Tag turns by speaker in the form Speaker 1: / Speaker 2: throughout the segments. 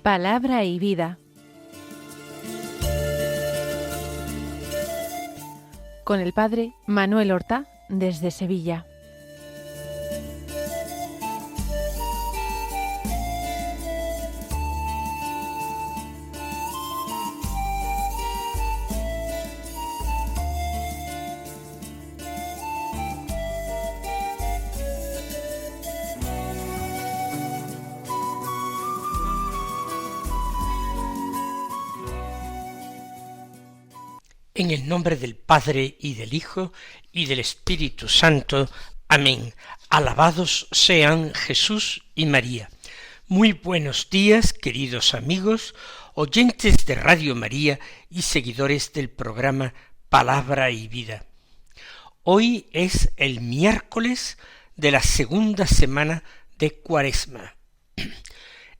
Speaker 1: Palabra y vida. Con el padre Manuel Horta, desde Sevilla.
Speaker 2: En el nombre del Padre, y del Hijo, y del Espíritu Santo. Amén. Alabados sean Jesús y María. Muy buenos días, queridos amigos, oyentes de Radio María y seguidores del programa Palabra y Vida. Hoy es el miércoles de la segunda semana de Cuaresma.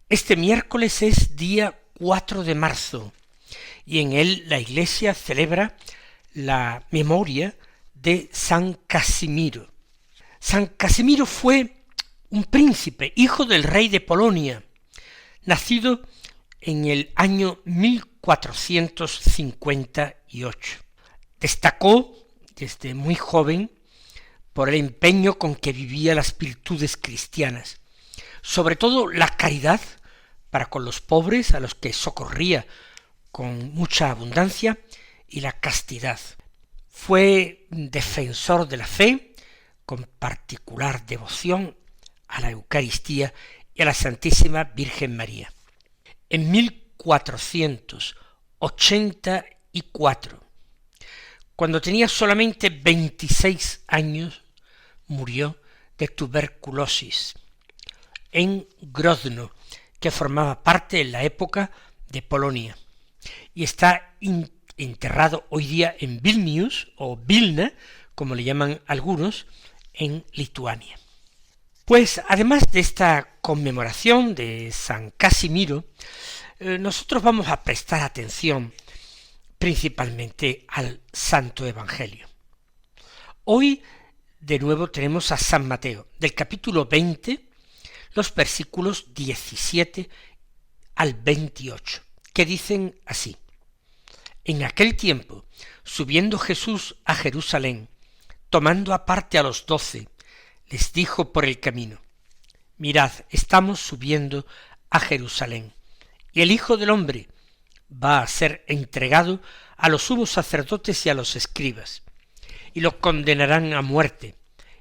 Speaker 2: Este miércoles es día 4 de marzo. Y en él la Iglesia celebra la memoria de San Casimiro. San Casimiro fue un príncipe, hijo del rey de Polonia, nacido en el año 1458. Destacó desde muy joven por el empeño con que vivía las virtudes cristianas, sobre todo la caridad para con los pobres, a los que socorría con mucha abundancia, y la castidad. Fue defensor de la fe, con particular devoción a la Eucaristía y a la Santísima Virgen María. En 1484, cuando tenía solamente 26 años, murió de tuberculosis en Grodno, que formaba parte en la época de Polonia. Y está enterrado hoy día en Vilnius, o Vilna, como le llaman algunos, en Lituania. Pues además de esta conmemoración de San Casimiro, nosotros vamos a prestar atención principalmente al Santo Evangelio. Hoy de nuevo tenemos a San Mateo, del capítulo 20, los versículos 17 al 28, que dicen así: En aquel tiempo, subiendo Jesús a Jerusalén, tomando aparte a los 12, les dijo por el camino: Mirad, estamos subiendo a Jerusalén, y el Hijo del Hombre va a ser entregado a los sumos sacerdotes y a los escribas, y lo condenarán a muerte,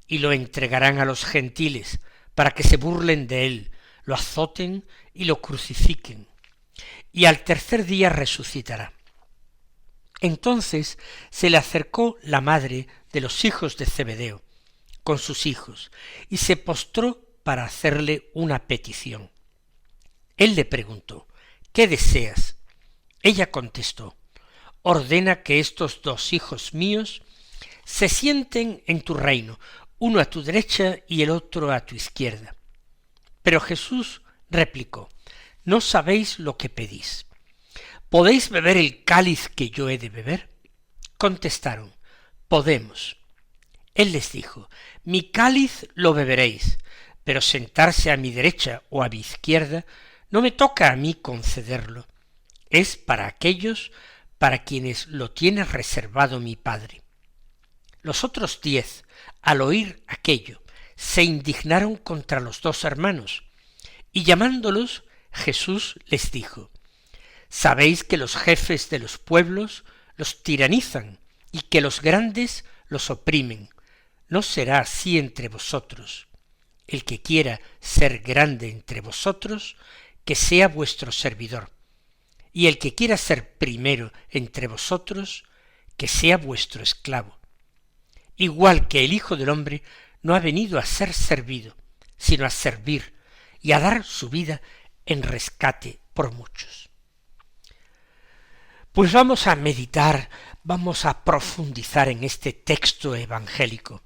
Speaker 2: y lo entregarán a los gentiles, para que se burlen de él, lo azoten y lo crucifiquen, y al tercer día resucitará. Entonces se le acercó la madre de los hijos de Zebedeo con sus hijos, y se postró para hacerle una petición. Él le preguntó: ¿Qué deseas? Ella contestó: Ordena que estos 2 hijos míos se sienten en tu reino, uno a tu derecha y el otro a tu izquierda. Pero Jesús replicó: No sabéis lo que pedís. ¿Podéis beber el cáliz que yo he de beber? Contestaron: Podemos. Él les dijo: Mi cáliz lo beberéis, pero sentarse a mi derecha o a mi izquierda no me toca a mí concederlo. Es para aquellos para quienes lo tiene reservado mi Padre. Los otros 10, al oír aquello, se indignaron contra los 2 hermanos, y llamándolos, Jesús les dijo: Sabéis que los jefes de los pueblos los tiranizan y que los grandes los oprimen. No será así entre vosotros. El que quiera ser grande entre vosotros, que sea vuestro servidor. Y el que quiera ser primero entre vosotros, que sea vuestro esclavo. Igual que el Hijo del Hombre no ha venido a ser servido, sino a servir y a dar su vida en rescate por muchos. Pues vamos a meditar, vamos a profundizar en este texto evangélico,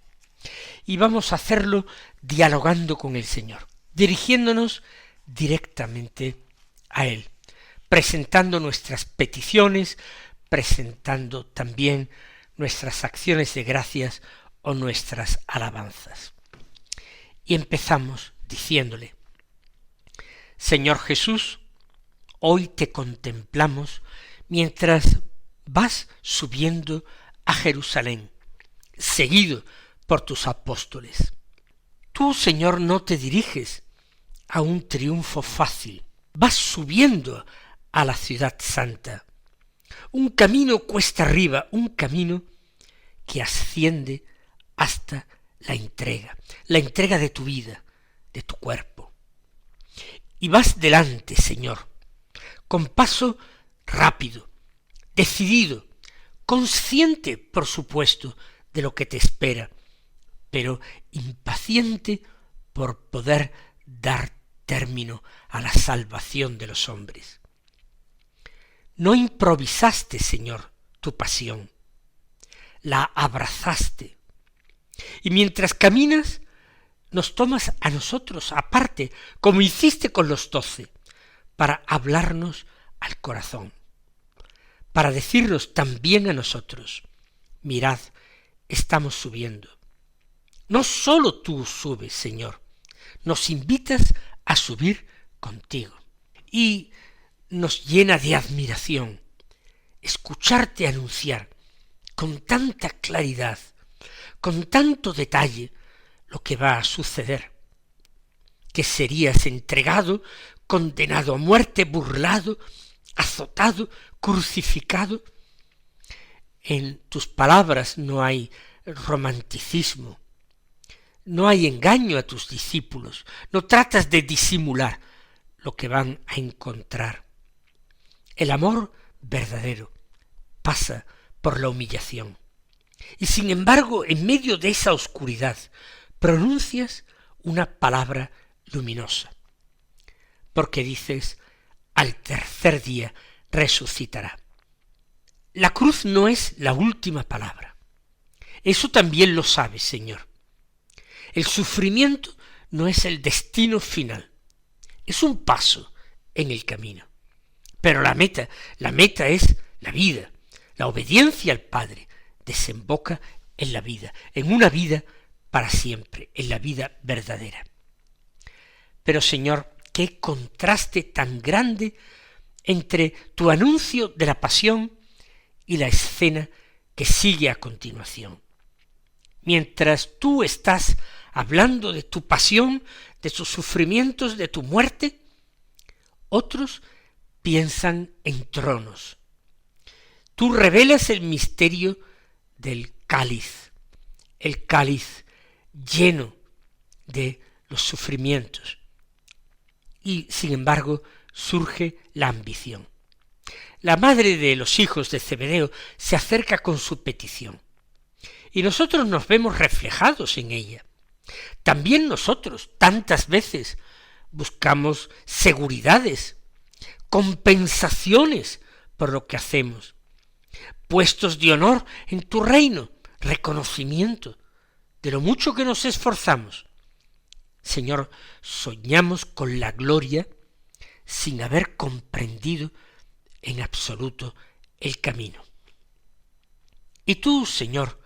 Speaker 2: y vamos a hacerlo dialogando con el Señor, dirigiéndonos directamente a Él, presentando nuestras peticiones, presentando también nuestras acciones de gracias o nuestras alabanzas. Y empezamos diciéndole: Señor Jesús, Hoy te contemplamos mientras vas subiendo a Jerusalén, seguido por tus apóstoles. Tú, Señor, no te diriges a un triunfo fácil, vas subiendo a la ciudad santa, un camino cuesta arriba, un camino que asciende hasta la entrega de tu vida, de tu cuerpo. Y vas delante, Señor, con paso rápido, decidido, consciente, por supuesto, de lo que te espera, pero impaciente por poder dar término a la salvación de los hombres. No improvisaste, Señor, tu pasión, la abrazaste, y mientras caminas, nos tomas a nosotros aparte, como hiciste con los 12, para hablarnos al corazón, para decirnos también a nosotros, mirad, estamos subiendo. No sólo tú subes, Señor, nos invitas a subir contigo. Y nos llena de admiración escucharte anunciar con tanta claridad, con tanto detalle, lo que va a suceder, que serías entregado, condenado a muerte, burlado, azotado, crucificado. En tus palabras no hay romanticismo, no hay engaño a tus discípulos, no tratas de disimular lo que van a encontrar. El amor verdadero pasa por la humillación. Y sin embargo, en medio de esa oscuridad, pronuncias una palabra luminosa, porque dices, al tercer día resucitará. La cruz no es la última palabra. Eso también lo sabes, Señor. El sufrimiento no es el destino final. Es un paso en el camino. Pero la meta es la vida. La obediencia al Padre desemboca en la vida, en una vida para siempre, en la vida verdadera. Pero, Señor, qué contraste tan grande entre tu anuncio de la pasión y la escena que sigue a continuación. Mientras tú estás hablando de tu pasión, de tus sufrimientos, de tu muerte, otros piensan en tronos. Tú revelas el misterio del cáliz, el cáliz lleno de los sufrimientos. Y, sin embargo, surge la ambición. La madre de los hijos de Zebedeo se acerca con su petición. Y nosotros nos vemos reflejados en ella. También nosotros, tantas veces, buscamos seguridades, compensaciones por lo que hacemos, puestos de honor en tu reino, reconocimiento de lo mucho que nos esforzamos. Señor, soñamos con la gloria sin haber comprendido en absoluto el camino. Y tú, Señor,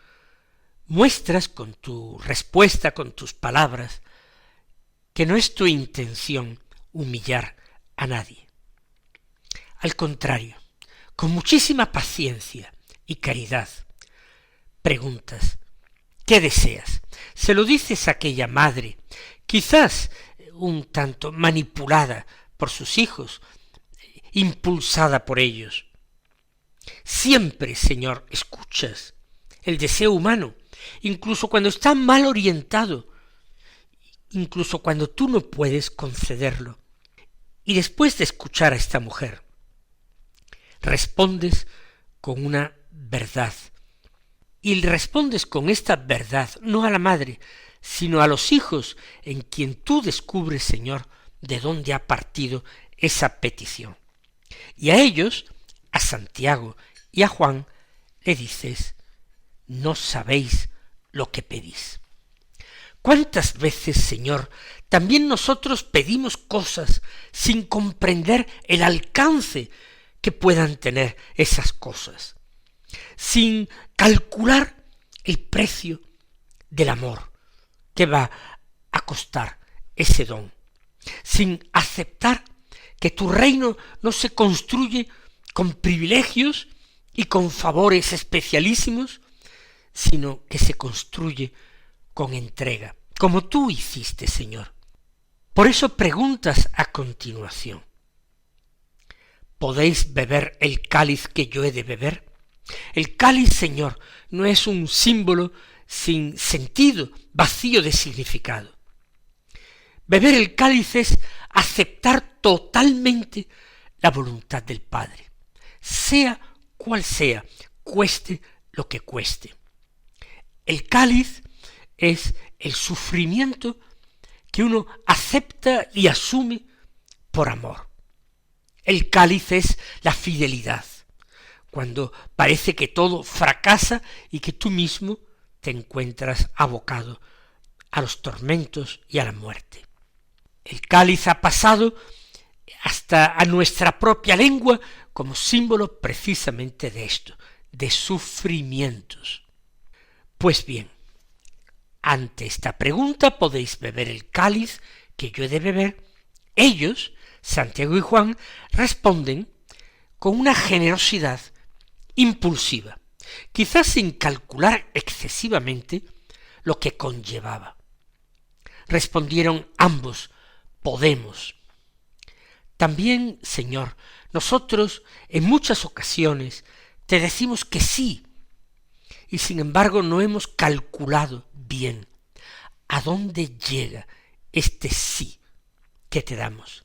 Speaker 2: muestras con tu respuesta, con tus palabras, que no es tu intención humillar a nadie. Al contrario, con muchísima paciencia y caridad, preguntas, ¿qué deseas? Se lo dices a aquella madre, quizás un tanto manipulada por sus hijos, impulsada por ellos. Siempre, Señor, escuchas el deseo humano, incluso cuando está mal orientado, incluso cuando tú no puedes concederlo. Y después de escuchar a esta mujer, respondes con una verdad. Y respondes con esta verdad, no a la madre, sino a los hijos en quien tú descubres, Señor, de dónde ha partido esa petición. Y a ellos, a Santiago y a Juan, le dices, no sabéis lo que pedís. ¿Cuántas veces, Señor, también nosotros pedimos cosas sin comprender el alcance que puedan tener esas cosas, sin calcular el precio del amor que va a costar ese don, sin aceptar que tu reino no se construye con privilegios y con favores especialísimos, sino que se construye con entrega, como tú hiciste, Señor. Por eso preguntas a continuación: ¿podéis beber el cáliz que yo he de beber? El cáliz, Señor, no es un símbolo sin sentido, vacío de significado. Beber el cáliz es aceptar totalmente la voluntad del Padre, sea cual sea, cueste lo que cueste. El cáliz es el sufrimiento que uno acepta y asume por amor. El cáliz es la fidelidad, cuando parece que todo fracasa y que tú mismo te encuentras abocado a los tormentos y a la muerte. El cáliz ha pasado hasta a nuestra propia lengua como símbolo precisamente de esto, de sufrimientos. Pues bien, ante esta pregunta: ¿podéis beber el cáliz que yo he de beber? Ellos, Santiago y Juan, responden con una generosidad impulsiva, quizás sin calcular excesivamente lo que conllevaba. Respondieron ambos: podemos. También, Señor, nosotros en muchas ocasiones te decimos que sí, y sin embargo no hemos calculado bien a dónde llega este sí que te damos.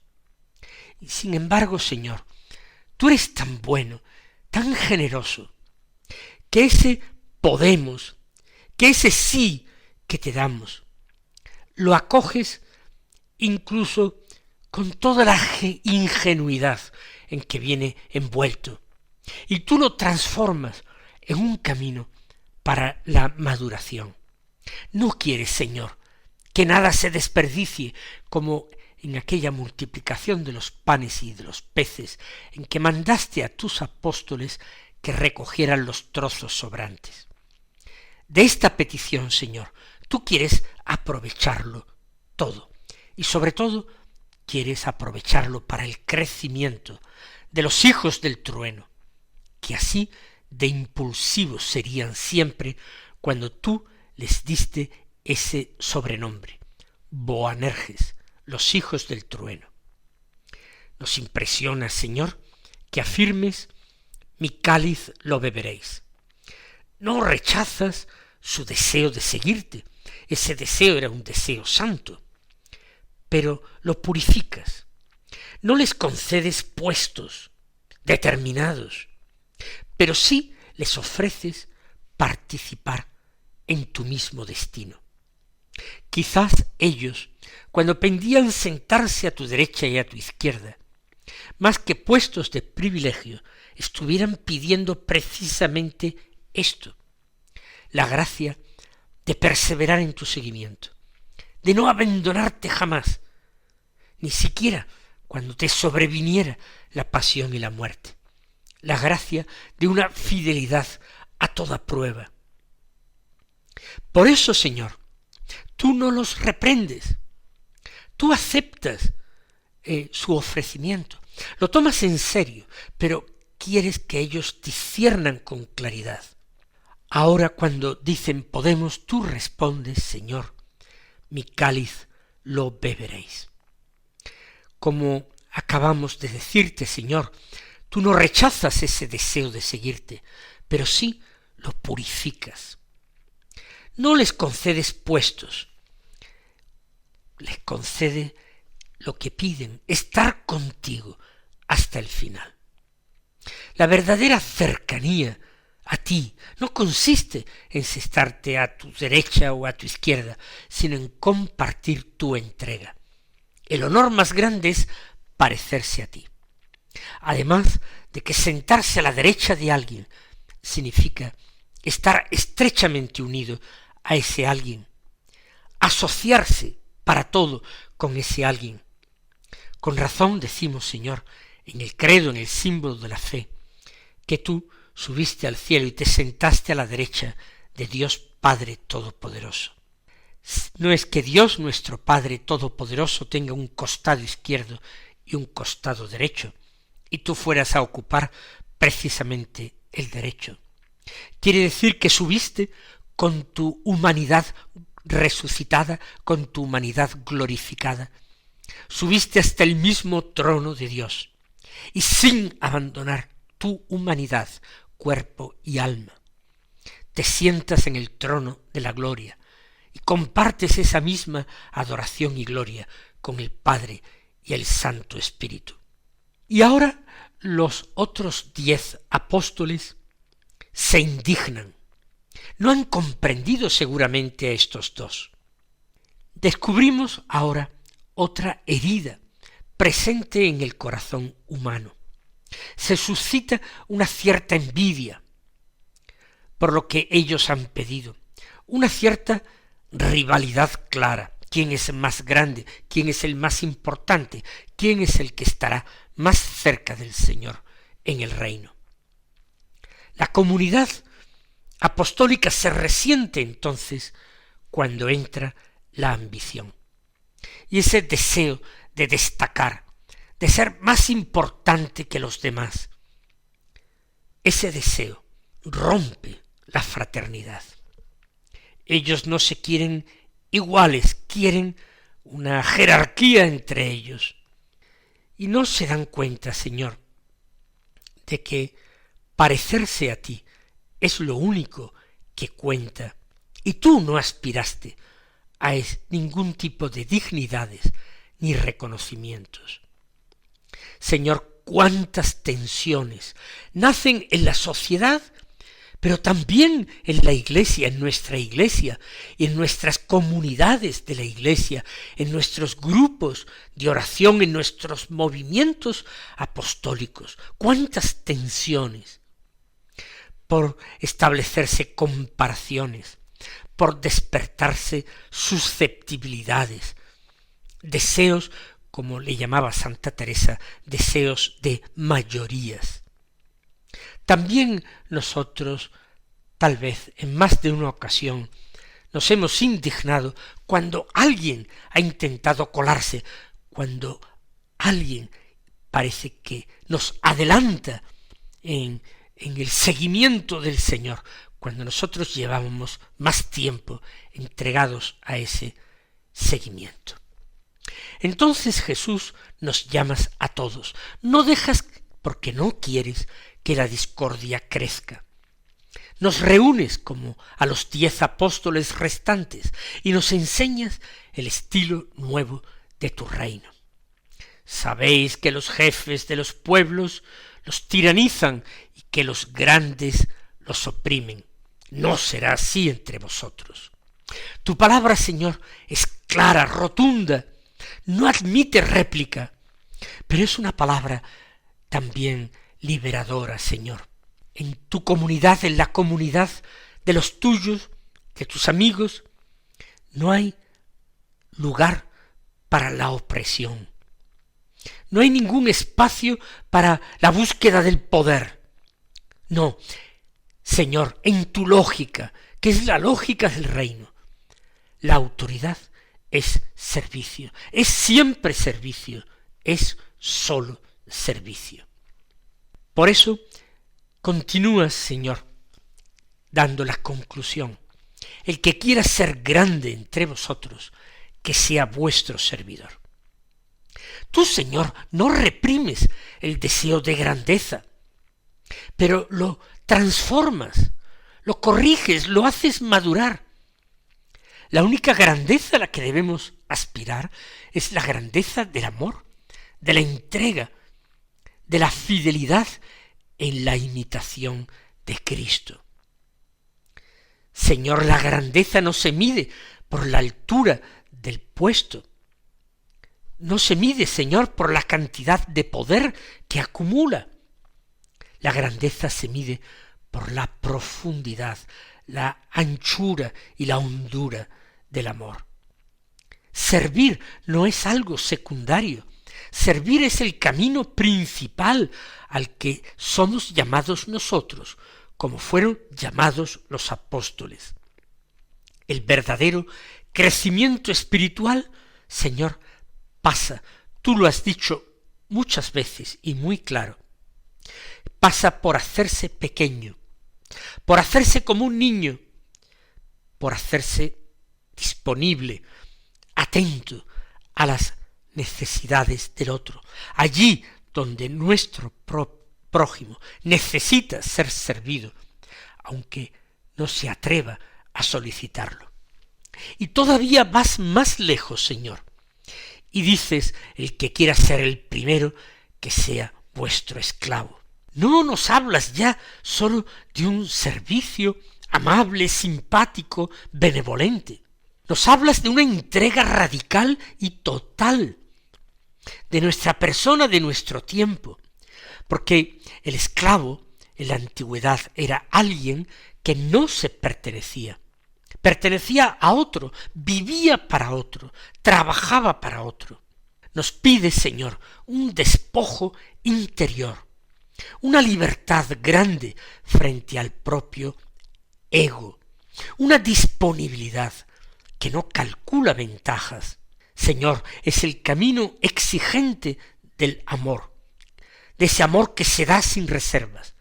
Speaker 2: Y sin embargo, Señor, tú eres tan bueno, tan generoso, que ese podemos, que ese sí que te damos, lo acoges incluso con toda la ingenuidad en que viene envuelto, y tú lo transformas en un camino para la maduración. No quieres, Señor, que nada se desperdicie, como en aquella multiplicación de los panes y de los peces, en que mandaste a tus apóstoles que recogieran los trozos sobrantes. De esta petición, Señor, tú quieres aprovecharlo todo, y sobre todo quieres aprovecharlo para el crecimiento de los hijos del trueno, que así de impulsivos serían siempre cuando tú les diste ese sobrenombre, Boanerges, los hijos del trueno. Nos impresiona, Señor, que afirmes: mi cáliz lo beberéis. No rechazas su deseo de seguirte, ese deseo era un deseo santo, pero lo purificas. No les concedes puestos determinados, pero sí les ofreces participar en tu mismo destino. Quizás ellos, cuando pendían sentarse a tu derecha y a tu izquierda, más que puestos de privilegio, estuvieran pidiendo precisamente esto: la gracia de perseverar en tu seguimiento, de no abandonarte jamás, ni siquiera cuando te sobreviniera la pasión y la muerte, la gracia de una fidelidad a toda prueba. Por eso, Señor, tú no los reprendes, tú aceptas su ofrecimiento, lo tomas en serio, pero quieres que ellos disciernan con claridad. Ahora, cuando dicen podemos, tú respondes: Señor, mi cáliz lo beberéis. Como acabamos de decirte, Señor, tú no rechazas ese deseo de seguirte, pero sí lo purificas. No les concedes puestos, les concede lo que piden: estar contigo hasta el final. La verdadera cercanía a ti no consiste en sentarte a tu derecha o a tu izquierda, sino en compartir tu entrega. El honor más grande es parecerse a ti. Además de que sentarse a la derecha de alguien significa estar estrechamente unido a ese alguien, asociarse para todo con ese alguien. Con razón decimos, Señor, en el credo, en el símbolo de la fe, que tú subiste al cielo y te sentaste a la derecha de Dios Padre Todopoderoso. No es que Dios nuestro Padre Todopoderoso tenga un costado izquierdo y un costado derecho, y tú fueras a ocupar precisamente el derecho. Quiere decir que subiste con tu humanidad resucitada, con tu humanidad glorificada. Subiste hasta el mismo trono de Dios, y sin abandonar tu humanidad, cuerpo y alma, te sientas en el trono de la gloria, y compartes esa misma adoración y gloria con el Padre y el Santo Espíritu. Y ahora los otros 10 apóstoles se indignan. No han comprendido seguramente a estos dos. Descubrimos ahora otra herida presente en el corazón humano. Se suscita una cierta envidia por lo que ellos han pedido, una cierta rivalidad clara. ¿Quién es más grande? ¿Quién es el más importante? ¿Quién es el que estará más cerca del Señor en el reino? La comunidad apostólica se resiente entonces cuando entra la ambición y ese deseo de destacar, de ser más importante que los demás. Ese deseo rompe la fraternidad. Ellos no se quieren iguales, quieren una jerarquía entre ellos. Y no se dan cuenta, Señor, de que parecerse a ti es lo único que cuenta, y tú no aspiraste a ningún tipo de dignidades ni reconocimientos. Señor, cuántas tensiones nacen en la sociedad, pero también en la Iglesia, en nuestra Iglesia, y en nuestras comunidades de la Iglesia, en nuestros grupos de oración, en nuestros movimientos apostólicos. Cuántas tensiones por establecerse comparaciones, por despertarse susceptibilidades, deseos, como le llamaba Santa Teresa, deseos de mayorías. También nosotros, tal vez en más de una ocasión, nos hemos indignado cuando alguien ha intentado colarse, cuando alguien parece que nos adelanta en el seguimiento del Señor, cuando nosotros llevábamos más tiempo entregados a ese seguimiento. Entonces Jesús nos llamas a todos. No dejas, porque no quieres que la discordia crezca. Nos reúnes como a los 10 apóstoles restantes y nos enseñas el estilo nuevo de tu reino. Sabéis que los jefes de los pueblos los tiranizan y que los grandes los oprimen. No será así entre vosotros. Tu palabra, Señor, es clara, rotunda, no admite réplica, pero es una palabra también liberadora, Señor. En tu comunidad, en la comunidad de los tuyos, de tus amigos, no hay lugar para la opresión. No hay ningún espacio para la búsqueda del poder. No, Señor, en tu lógica, que es la lógica del reino, la autoridad es servicio, es siempre servicio, es solo servicio. Por eso, continúas, Señor, dando la conclusión. El que quiera ser grande entre vosotros, que sea vuestro servidor. Tú, Señor, no reprimes el deseo de grandeza, pero lo transformas, lo corriges, lo haces madurar. La única grandeza a la que debemos aspirar es la grandeza del amor, de la entrega, de la fidelidad en la imitación de Cristo. Señor, la grandeza no se mide por la altura del puesto, no se mide, Señor, por la cantidad de poder que acumula. La grandeza se mide por la profundidad, la anchura y la hondura del amor. Servir no es algo secundario. Servir es el camino principal al que somos llamados nosotros, como fueron llamados los apóstoles. El verdadero crecimiento espiritual, Señor, pasa, tú lo has dicho muchas veces y muy claro, pasa por hacerse pequeño, por hacerse como un niño, por hacerse disponible, atento a las necesidades del otro, allí donde nuestro prójimo necesita ser servido, aunque no se atreva a solicitarlo. Y todavía vas más lejos, Señor, y dices, el que quiera ser el primero, que sea vuestro esclavo. No nos hablas ya sólo de un servicio amable, simpático, benevolente. Nos hablas de una entrega radical y total de nuestra persona, de nuestro tiempo, porque el esclavo en la antigüedad era alguien que no se pertenecía a otro, vivía para otro, trabajaba para otro. Nos pide, Señor, un despojo interior, una libertad grande frente al propio ego, una disponibilidad que no calcula ventajas. Señor, es el camino exigente del amor, de ese amor que se da sin reservas,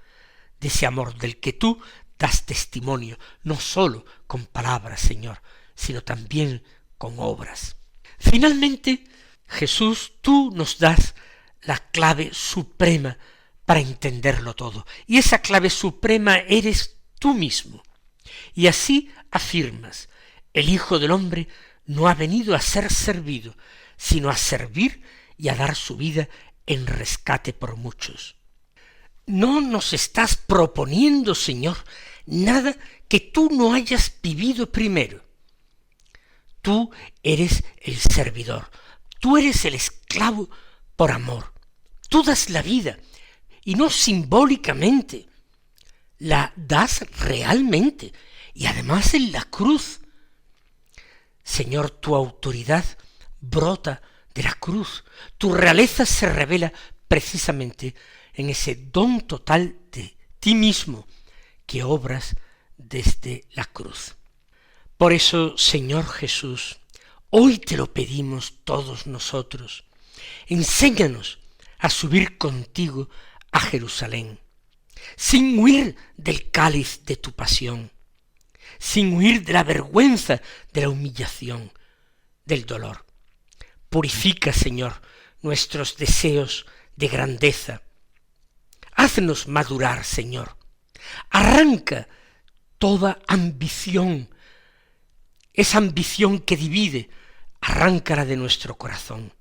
Speaker 2: de ese amor del que tú das testimonio, no sólo con palabras, Señor, sino también con obras. Finalmente, Jesús, tú nos das la clave suprema para entenderlo todo, y esa clave suprema eres tú mismo. Y así afirmas, el Hijo del Hombre no ha venido a ser servido, sino a servir y a dar su vida en rescate por muchos. No nos estás proponiendo, Señor, nada que tú no hayas vivido primero. Tú eres el servidor, tú eres el esclavo por amor. Tú das la vida, y no simbólicamente, la das realmente, y además en la cruz. Señor, tu autoridad brota de la cruz, tu realeza se revela precisamente en ese don total de ti mismo que obras desde la cruz. Por eso, Señor Jesús, hoy te lo pedimos todos nosotros, enséñanos a subir contigo a Jerusalén, sin huir del cáliz de tu pasión, sin huir de la vergüenza, de la humillación, del dolor. Purifica, Señor, nuestros deseos de grandeza. Haznos madurar, Señor. Arranca toda ambición, esa ambición que divide, arráncala de nuestro corazón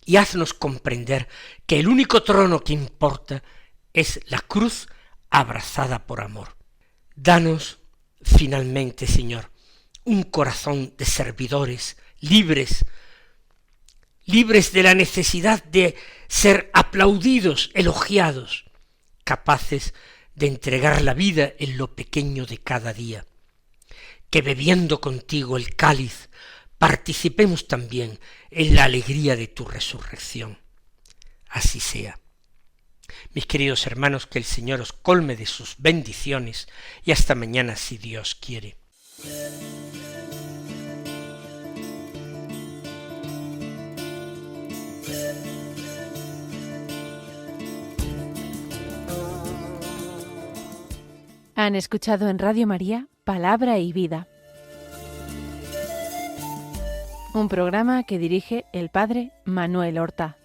Speaker 2: y haznos comprender que el único trono que importa es la cruz abrazada por amor. Danos, finalmente, Señor, un corazón de servidores, libres de la necesidad de ser aplaudidos, elogiados, capaces de entregar la vida en lo pequeño de cada día, que bebiendo contigo el cáliz participemos también en la alegría de tu resurrección. Así sea. Mis queridos hermanos, que el Señor os colme de sus bendiciones y hasta mañana si Dios quiere.
Speaker 1: Han escuchado en Radio María Palabra y Vida, un programa que dirige el Padre Manuel Horta.